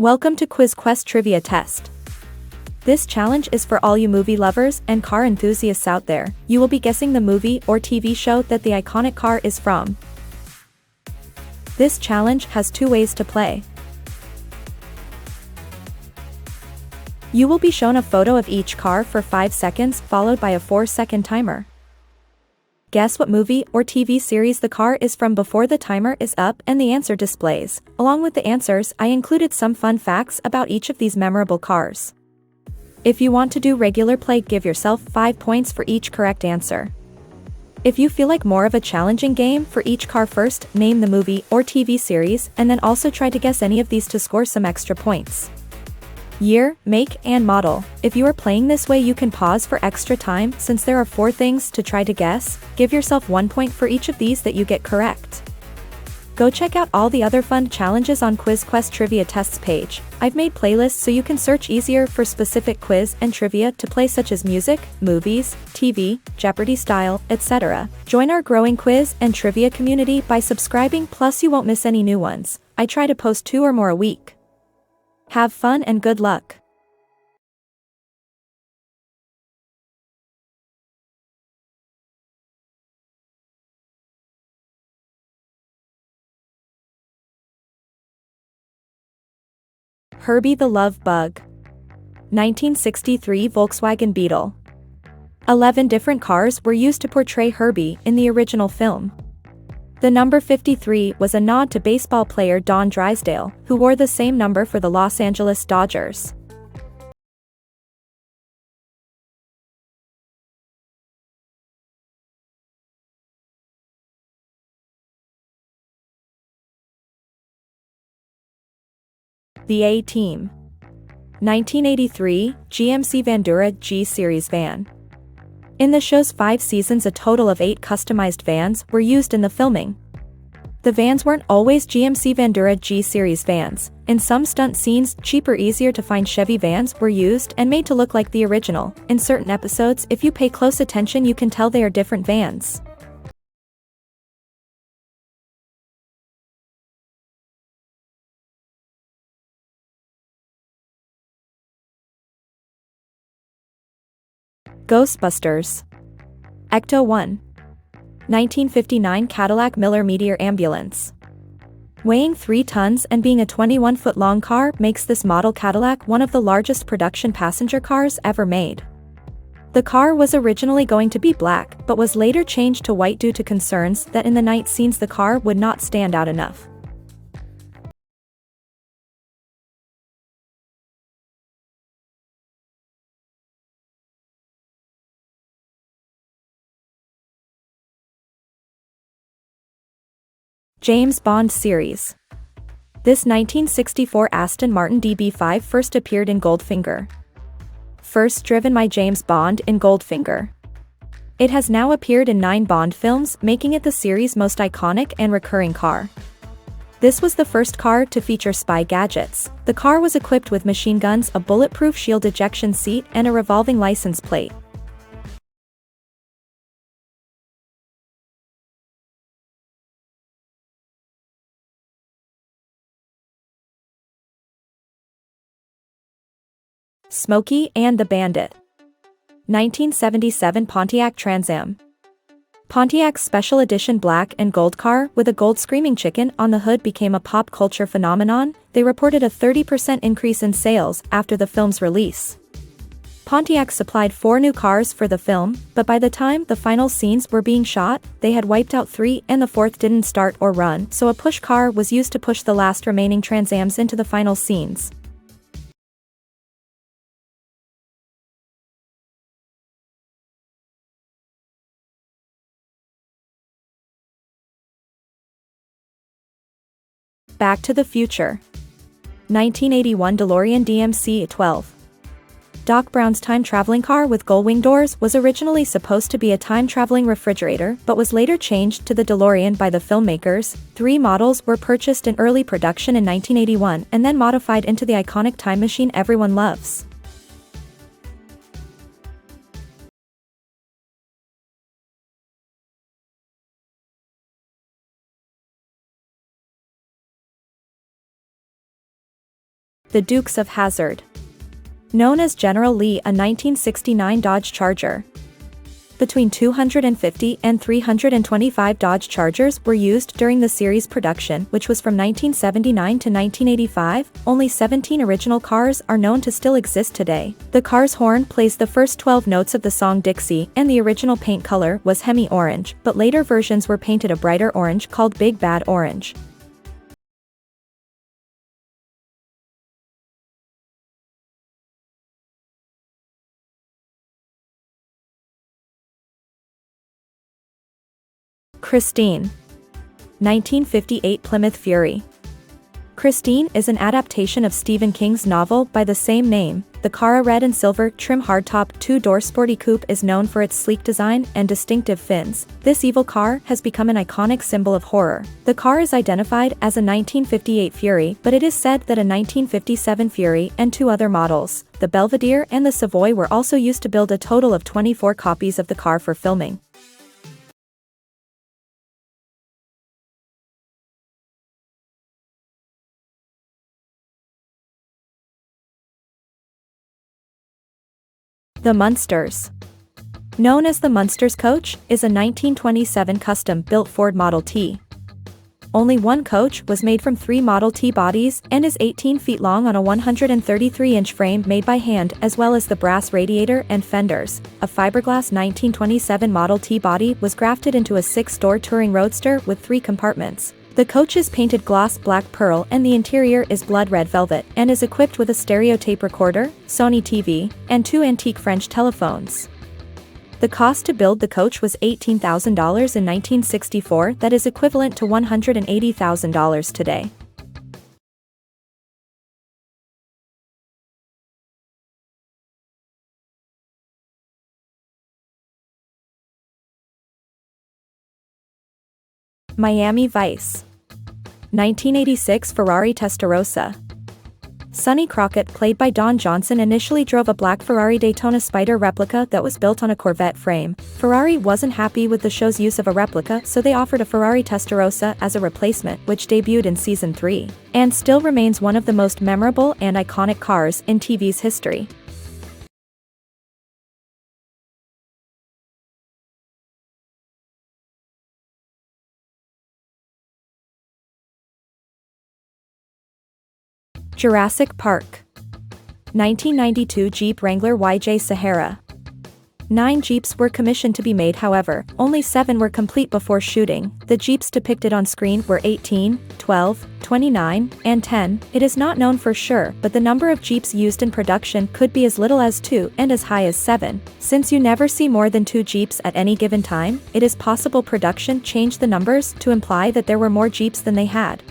Welcome to Quiz Quest Trivia Test. This challenge is for all you movie lovers and car enthusiasts out there. You will be guessing the movie or TV show that the iconic car is from. This challenge has two ways to play. You will be shown a photo of each car for 5 seconds followed by a 4-second timer. Guess what movie or TV series the car is from before the timer is up and the answer displays. Along with the answers, I included some fun facts about each of these memorable cars. If you want to do regular play, give yourself 5 points for each correct answer. If you feel like more of a challenging game, for each car first, name the movie or TV series and then also try to guess any of these to score some extra points. Year, make, and model. If you are playing this way, you can pause for extra time since there are 4 things to try to guess. Give yourself 1 point for each of these that you get correct. Go check out all the other fun challenges on Quiz Quest Trivia Tests page. I've made playlists so you can search easier for specific quiz and trivia to play, such as music, movies, TV, Jeopardy style, etc. Join our growing quiz and trivia community by subscribing, plus you won't miss any new ones. I try to post 2 or more a week. Have fun and good luck. Herbie the Love Bug. 1963 Volkswagen Beetle. 11 different cars were used to portray Herbie in the original film. The number 53 was a nod to baseball player Don Drysdale, who wore the same number for the Los Angeles Dodgers. The A-Team. 1983 GMC Vandura G-Series van. In the show's 5 seasons, a total of 8 customized vans were used in the filming. The vans weren't always GMC Vandura G-Series vans. In some stunt scenes, cheaper, easier to find Chevy vans were used and made to look like the original. In certain episodes, if you pay close attention, you can tell they are different vans. Ghostbusters Ecto-1. 1959 Cadillac Miller Meteor ambulance. Weighing 3 tons and being a 21-foot-long car makes this model Cadillac one of the largest production passenger cars ever made. The car was originally going to be black, but was later changed to white due to concerns that in the night scenes the car would not stand out enough. James Bond series. This 1964 Aston Martin DB5 first appeared in Goldfinger. First driven by James Bond in Goldfinger. It has now appeared in 9 Bond films, making it the series' most iconic and recurring car. This was the first car to feature spy gadgets. The car was equipped with machine guns, a bulletproof shield ejection seat, and a revolving license plate. Smokey and the Bandit. 1977 Pontiac Trans Am. Pontiac's special edition black and gold car with a gold screaming chicken on the hood became a pop culture phenomenon. They reported a 30% increase in sales after the film's release. Pontiac supplied 4 new cars for the film, but by the time the final scenes were being shot, they had wiped out 3 and the 4th didn't start or run, so a push car was used to push the last remaining Trans Ams into the final scenes. Back to the Future. 1981 DeLorean DMC-12. Doc Brown's time-traveling car with gull-wing doors was originally supposed to be a time-traveling refrigerator, but was later changed to the DeLorean by the filmmakers. 3 models were purchased in early production in 1981 and then modified into the iconic time machine everyone loves. The Dukes of Hazzard. Known as General Lee, a 1969 Dodge Charger. Between 250 and 325 Dodge Chargers were used during the series production, which was from 1979 to 1985. Only 17 original cars are known to still exist today. The car's horn plays the first 12 notes of the song Dixie, and the original paint color was Hemi Orange, but later versions were painted a brighter orange called Big Bad Orange. Christine. 1958 Plymouth Fury. Christine is an adaptation of Stephen King's novel by the same name. The car, a red and silver trim hardtop two-door sporty coupe, is known for its sleek design and distinctive fins. This evil car has become an iconic symbol of horror. The car is identified as a 1958 Fury, but it is said that a 1957 Fury and two other models, the Belvedere and the Savoy, were also used to build a total of 24 copies of the car for filming. The Munsters. Known as the Munsters Koach, is a 1927 custom-built Ford Model T. Only one coach was made from 3 Model T bodies and is 18 feet long on a 133-inch frame made by hand, as well as the brass radiator and fenders. A fiberglass 1927 Model T body was grafted into a 6-door touring roadster with 3 compartments. The coach is painted gloss black pearl and the interior is blood red velvet, and is equipped with a stereo tape recorder, Sony TV, and 2 antique French telephones. The cost to build the coach was $18,000 in 1964, that is equivalent to $180,000 today. Miami Vice. 1986 Ferrari Testarossa. Sonny Crockett, played by Don Johnson, initially drove a black Ferrari Daytona Spider replica that was built on a Corvette frame. Ferrari wasn't happy with the show's use of a replica, so they offered a Ferrari Testarossa as a replacement, which debuted in Season 3, and still remains one of the most memorable and iconic cars in TV's history. Jurassic Park. 1992 Jeep Wrangler YJ Sahara. 9 Jeeps were commissioned to be made, however, only 7 were complete before shooting. The Jeeps depicted on screen were 18, 12, 29, and 10. It is not known for sure, but the number of Jeeps used in production could be as little as 2 and as high as 7. Since you never see more than 2 Jeeps at any given time, it is possible production changed the numbers to imply that there were more Jeeps than they had.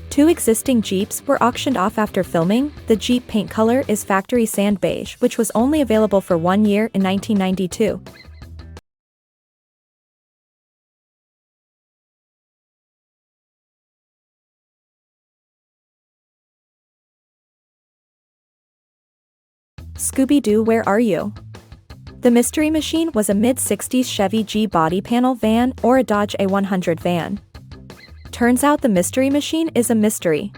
2 existing Jeeps were auctioned off after filming. The Jeep paint color is factory sand beige, which was only available for 1 year in 1992. Scooby-Doo, Where Are You? The Mystery Machine was a mid-60s Chevy G body panel van or a Dodge A100 van. Turns out the Mystery Machine is a mystery.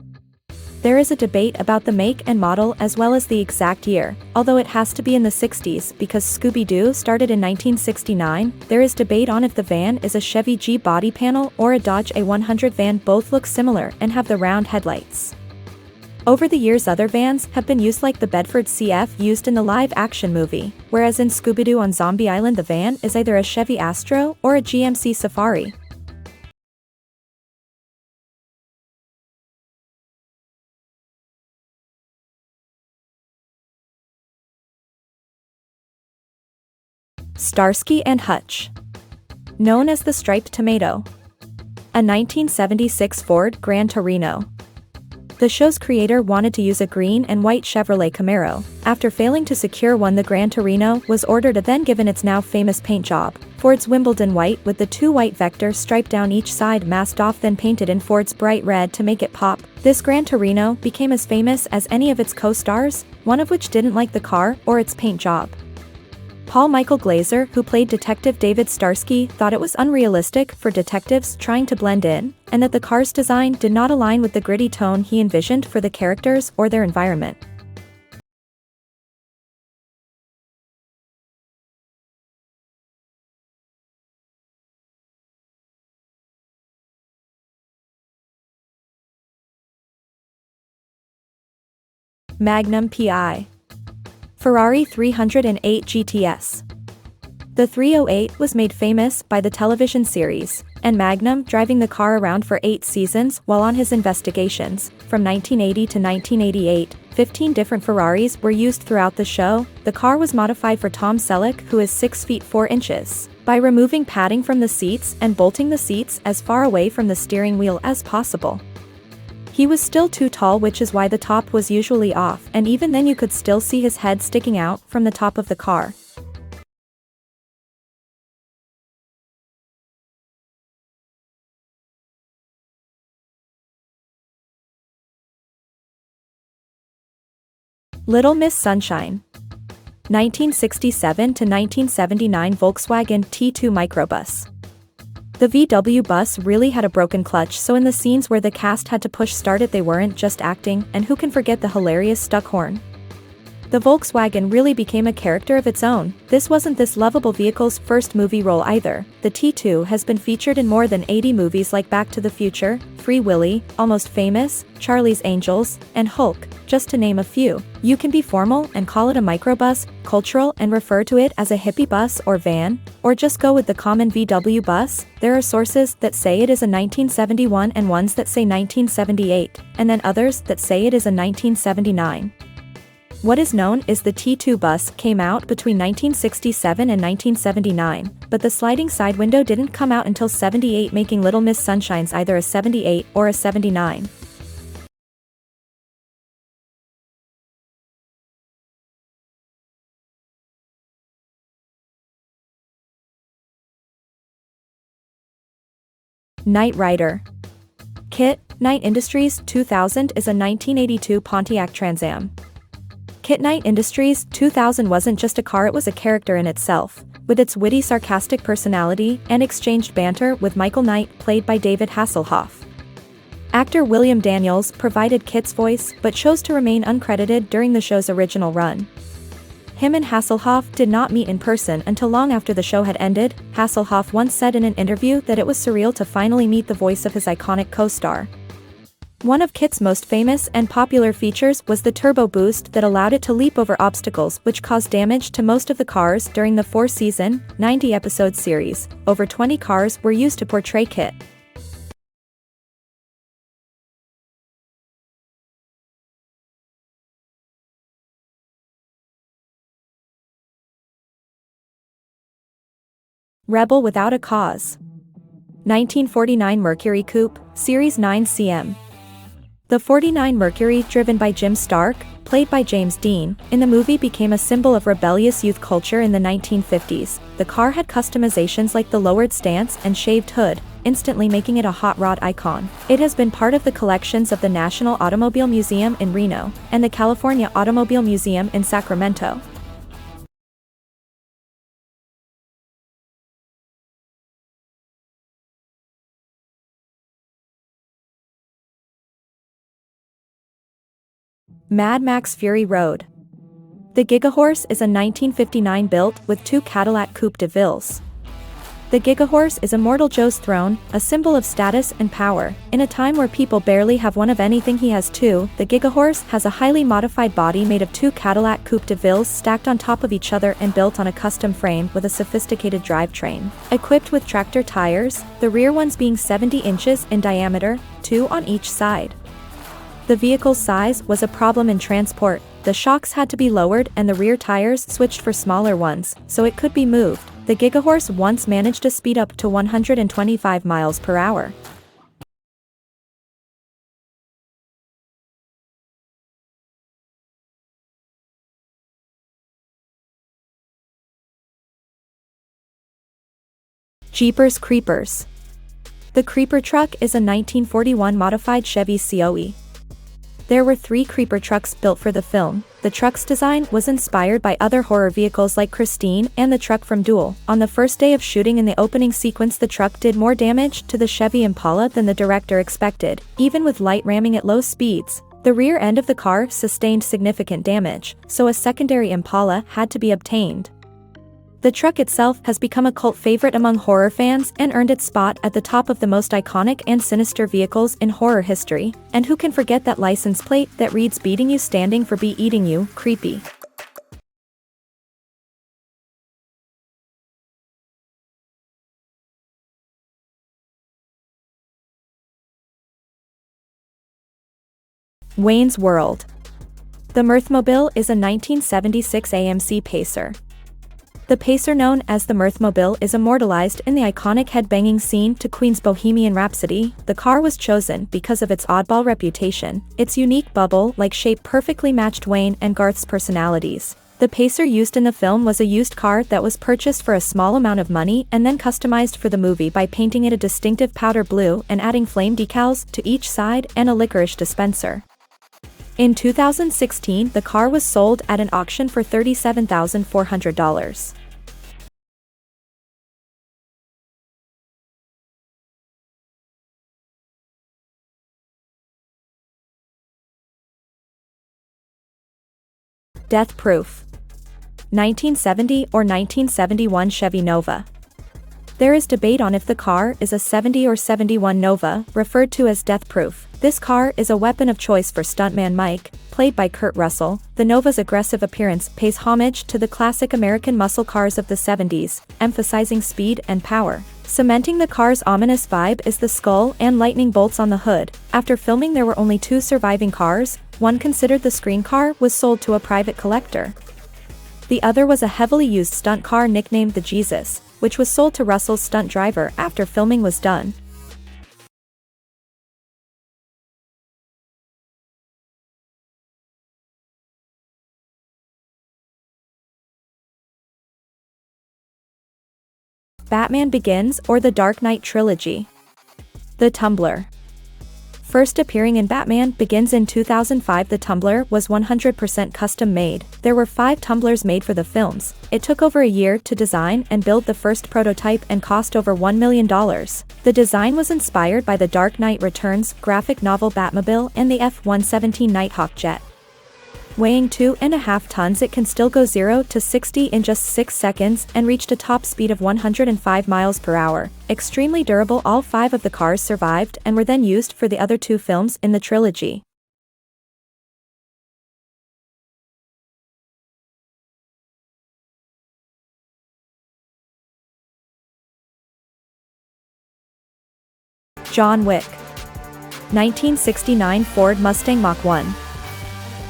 There is a debate about the make and model as well as the exact year, although it has to be in the 60s because Scooby-Doo started in 1969. There is debate on if the van is a Chevy G body panel or a Dodge A100 van. Both look similar and have the round headlights. Over the years, other vans have been used, like the Bedford CF used in the live-action movie, whereas in Scooby-Doo on Zombie Island the van is either a Chevy Astro or a GMC Safari. Starsky and Hutch. Known as the striped tomato. A 1976 Ford Gran Torino. The show's creator wanted to use a green and white Chevrolet Camaro. After failing to secure one, the Gran Torino was ordered and then given its now famous paint job. Ford's Wimbledon white, with the 2 white vectors striped down each side, masked off, then painted in Ford's bright red to make it pop. This Gran Torino became as famous as any of its co-stars, one of which didn't like the car or its paint job. Paul Michael Glaser, who played Detective David Starsky, thought it was unrealistic for detectives trying to blend in, and that the car's design did not align with the gritty tone he envisioned for the characters or their environment. Magnum P.I. Ferrari 308 GTS. The 308 was made famous by the television series, and Magnum driving the car around for 8 seasons while on his investigations. From 1980 to 1988, 15 different Ferraris were used throughout the show. The car was modified for Tom Selleck, who is 6 feet 4 inches, by removing padding from the seats and bolting the seats as far away from the steering wheel as possible. He was still too tall, which is why the top was usually off, and even then you could still see his head sticking out from the top of the car. Little Miss Sunshine. 1967 to 1979 Volkswagen T2 microbus. The VW bus really had a broken clutch, so in the scenes where the cast had to push start it, they weren't just acting, and who can forget the hilarious stuck horn? The Volkswagen really became a character of its own. This wasn't this lovable vehicle's first movie role either. The T2 has been featured in more than 80 movies like Back to the Future, Free Willy, Almost Famous, Charlie's Angels, and Hulk, just to name a few. You can be formal and call it a microbus, cultural and refer to it as a hippie bus or van, or just go with the common VW bus. There are sources that say it is a 1971 and ones that say 1978, and then others that say it is a 1979. What is known is the T2 bus came out between 1967 and 1979, but the sliding side window didn't come out until 78, making Little Miss Sunshine's either a 78 or a 79. Knight Rider. KITT, Knight Industries 2000 is a 1982 Pontiac Trans Am. KITT Knight Industries 2000 wasn't just a car, it was a character in itself, with its witty sarcastic personality and exchanged banter with Michael Knight, played by David Hasselhoff. Actor William Daniels provided KITT's voice but chose to remain uncredited during the show's original run. Him and Hasselhoff did not meet in person until long after the show had ended. Hasselhoff once said in an interview that it was surreal to finally meet the voice of his iconic co-star. One of KITT's most famous and popular features was the turbo boost that allowed it to leap over obstacles, which caused damage to most of the cars during the 4-season, 90-episode series. Over 20 cars were used to portray KITT. Rebel Without a Cause. 1949 Mercury Coupe, Series 9 cm. The 49 Mercury, driven by Jim Stark, played by James Dean, in the movie became a symbol of rebellious youth culture in the 1950s. The car had customizations like the lowered stance and shaved hood, instantly making it a hot rod icon. It has been part of the collections of the National Automobile Museum in Reno, and the California Automobile Museum in Sacramento. Mad Max Fury Road. The Gigahorse is a 1959 built with 2 Cadillac Coupe de Villes. The Gigahorse is Immortal Joe's throne, a symbol of status and power. In a time where people barely have one of anything, he has 2. The Gigahorse has a highly modified body made of 2 Cadillac Coupe de Villes stacked on top of each other and built on a custom frame with a sophisticated drivetrain. Equipped with tractor tires, the rear ones being 70 inches in diameter, 2 on each side. The vehicle's size was a problem in transport. The shocks had to be lowered and the rear tires switched for smaller ones, so it could be moved. The Gigahorse once managed to speed up to 125 miles per hour. Jeepers Creepers. The Creeper truck is a 1941 modified Chevy COE. There were 3 creeper trucks built for the film. The truck's design was inspired by other horror vehicles like Christine and the truck from Duel. On the first day of shooting in the opening sequence, the truck did more damage to the Chevy Impala than the director expected, even with light ramming at low speeds. The rear end of the car sustained significant damage, so a secondary Impala had to be obtained. The truck itself has become a cult favorite among horror fans and earned its spot at the top of the most iconic and sinister vehicles in horror history. And who can forget that license plate that reads "Beating you standing for be eating you"? Creepy. Wayne's World. The Mirthmobile is a 1976 AMC Pacer. The Pacer, known as the Mirthmobile, is immortalized in the iconic headbanging scene to Queen's Bohemian Rhapsody. The car was chosen because of its oddball reputation. Its unique bubble-like shape perfectly matched Wayne and Garth's personalities. The Pacer used in the film was a used car that was purchased for a small amount of money and then customized for the movie by painting it a distinctive powder blue and adding flame decals to each side and a licorice dispenser. In 2016, the car was sold at an auction for $37,400. Death Proof. 1970 or 1971 Chevy Nova. There is debate on if the car is a 70 or 71 Nova, referred to as Death Proof. This car is a weapon of choice for stuntman Mike, played by Kurt Russell. The Nova's aggressive appearance pays homage to the classic American muscle cars of the 70s, emphasizing speed and power. Cementing the car's ominous vibe is the skull and lightning bolts on the hood. After filming, there were only 2 surviving cars. One, considered the screen car, was sold to a private collector. The other was a heavily used stunt car nicknamed the Jesus, which was sold to Russell's stunt driver after filming was done. Batman Begins or The Dark Knight Trilogy. The Tumbler. First appearing in Batman Begins in 2005, the Tumbler was 100% custom made. There were 5 tumblers made for the films. It took over a year to design and build the first prototype and cost over $1 million. The design was inspired by The Dark Knight Returns graphic novel Batmobile and the F-117 Nighthawk jet. Weighing 2.5 tons, it can still go 0 to 60 in just 6 seconds and reached a top speed of 105 miles per hour. Extremely durable, all 5 of the cars survived and were then used for the other 2 films in the trilogy. John Wick. 1969 Ford Mustang Mach 1.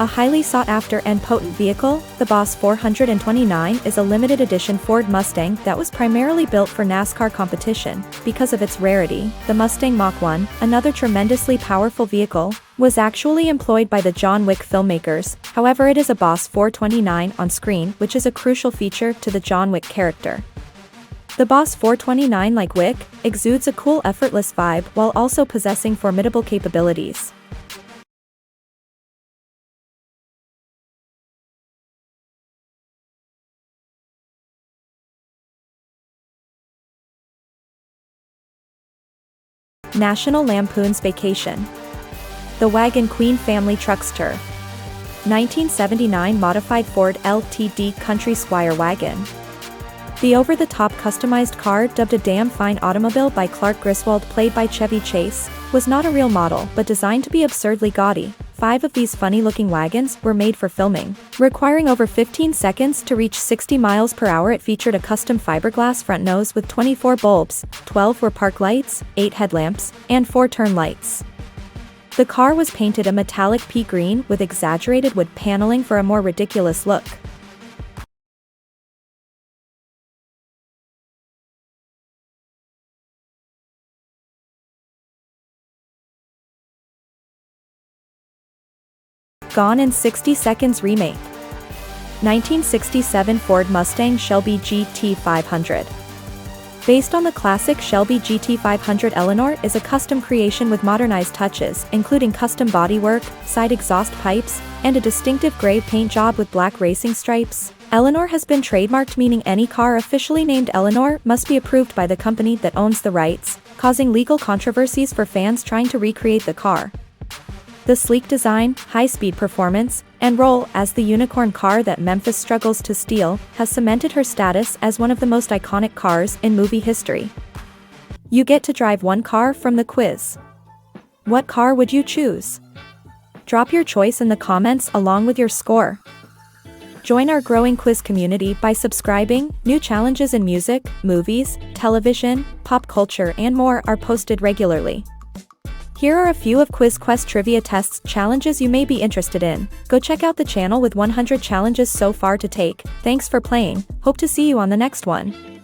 A highly sought-after and potent vehicle, the Boss 429 is a limited edition Ford Mustang that was primarily built for NASCAR competition. Because of its rarity, the Mustang Mach 1, another tremendously powerful vehicle, was actually employed by the John Wick filmmakers. However, it is a Boss 429 on screen, which is a crucial feature to the John Wick character. The Boss 429, like Wick, exudes a cool, effortless vibe while also possessing formidable capabilities. National Lampoon's Vacation. The Wagon Queen Family Truckster. 1979 Modified Ford Ltd Country Squire Wagon. The over-the-top customized car, dubbed a damn fine automobile by Clark Griswold, played by Chevy Chase, was not a real model but designed to be absurdly gaudy. 5 of these funny-looking wagons were made for filming. Requiring over 15 seconds to reach 60 miles per hour, it featured a custom fiberglass front nose with 24 bulbs, 12 were park lights, 8 headlamps, and 4 turn lights. The car was painted a metallic pea green with exaggerated wood paneling for a more ridiculous look. Gone in 60 Seconds remake. 1967 Ford Mustang Shelby GT 500. Based on the classic Shelby GT500, Eleanor is a custom creation with modernized touches, including custom bodywork, side exhaust pipes, and a distinctive gray paint job with black racing stripes. Eleanor has been trademarked, meaning any car officially named Eleanor must be approved by the company that owns the rights, causing legal controversies for fans trying to recreate the car. The sleek design, high-speed performance, and role as the unicorn car that Memphis struggles to steal has cemented her status as one of the most iconic cars in movie history. You get to drive one car from the quiz. What car would you choose? Drop your choice in the comments along with your score. Join our growing quiz community by subscribing. New challenges in music, movies, television, pop culture, and more are posted regularly. Here are a few of Quiz Quest trivia tests challenges you may be interested in. Go check out the channel with 100 challenges so far to take. Thanks for playing. Hope to see you on the next one.